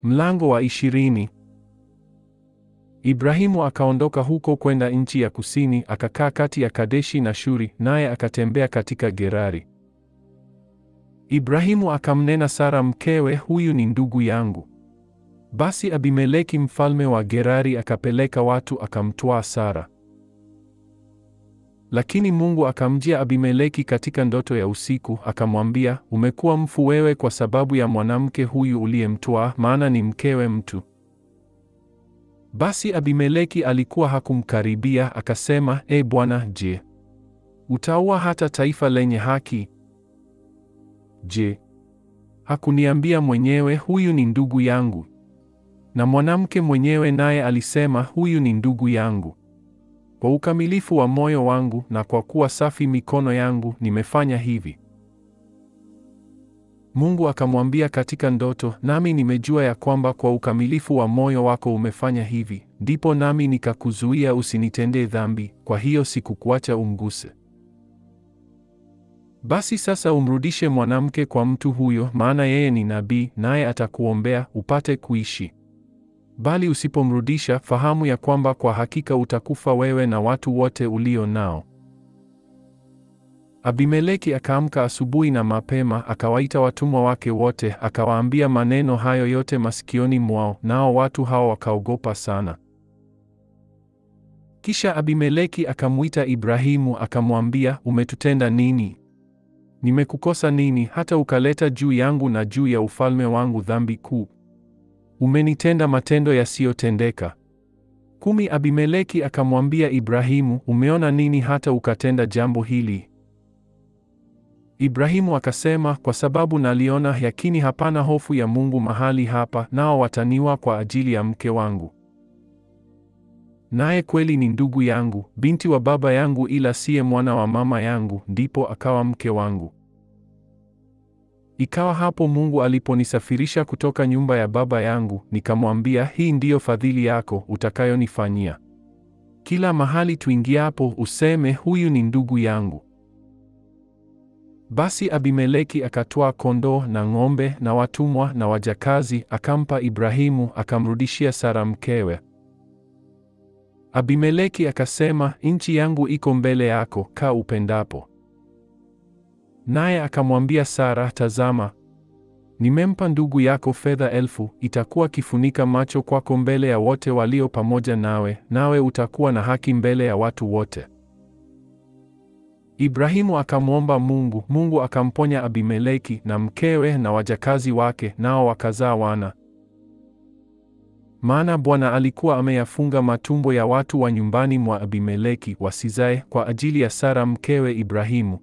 Mlango wa 20. Ibrahimu akaondoka huko kwenda nchi ya kusini, akakaa kati ya Kadeshi na Shuri, naye akatembea katika Gerari. Ibrahimu akamnena Sara mkewe, huyu ni ndugu yangu. Basi Abimeleki mfalme wa Gerari akapeleka watu akamtwaa Sara. Lakini Mungu akamjia Abimeleki katika ndoto ya usiku, akamwambia, umekuwa mfu wewe kwa sababu ya mwanamke huyu uliyemtwaa, maana ni mkewe mtu. Basi Abimeleki alikuwa hakumkaribia, akasema, Bwana, je, utaua hata taifa lenye haki? Je, hakuniambia mwenyewe, huyu ni ndugu yangu? Na mwanamke mwenyewe naye alisema, huyu ni ndugu yangu. Kwa ukamilifu wa moyo wangu na kwa kuwa safi mikono yangu nimefanya hivi. Mungu akamwambia katika ndoto, nami nimejua ya kwamba kwa ukamilifu wa moyo wako umefanya hivi, ndipo nami nikakuzuia usinitendee dhambi, kwa hiyo sikukuacha umguse. Basi sasa umrudishe mwanamke kwa mtu huyo, maana yeye ni nabii, naye atakuombea upate kuishi. Bali usipomrudisha, fahamu ya kwamba kwa hakika utakufa wewe na watu wote ulio nao. Abimeleki akaamka asubuhi na mapema, akawaita watumwa wake wote, akawaambia maneno hayo yote masikioni mwao, nao watu hao wakaogopa sana. Kisha Abimeleki akamwita Ibrahimu akamwambia, umetutenda nini? Nimekukosa nini hata ukaleta juu yangu na juu ya ufalme wangu dhambi kuu? Umenitenda matendo yasiyotendeka. 10 Abimeleki akamwambia Ibrahimu, umeona nini hata ukatenda jambo hili? Ibrahimu akasema, kwa sababu naliona yakini hapana hofu ya Mungu mahali hapa, nao wataniua kwa ajili ya mke wangu. Naye kweli ni ndugu yangu, binti wa baba yangu, ila siye mwana wa mama yangu, ndipo akawa mke wangu. Ikawa hapo Mungu aliponisafirisha kutoka nyumba ya baba yangu, nikamwambia, hii ndiyo fadhili yako utakayonifanyia. Kila mahali tuingiapo useme, huyu ni ndugu yangu. Basi Abimeleki akatwaa kondoo na ng'ombe na watumwa na wajakazi, akampa Ibrahimu, akamrudishia Sara mkewe. Abimeleki akasema, nchi yangu iko mbele yako, kaa upendapo. Naye akamwambia Sara, tazama, nimempa ndugu yako fedha 1000, itakuwa kifunika macho kwako mbele ya wote walio pamoja nawe, nawe utakuwa na haki mbele ya watu wote. Ibrahimu akamwomba Mungu, Mungu akamponya Abimeleki na mkewe na wajakazi wake, nao wakazaa wana. Maana Bwana alikuwa ameyafunga matumbo ya watu wa nyumbani mwa Abimeleki wasizae kwa ajili ya Sara mkewe Ibrahimu.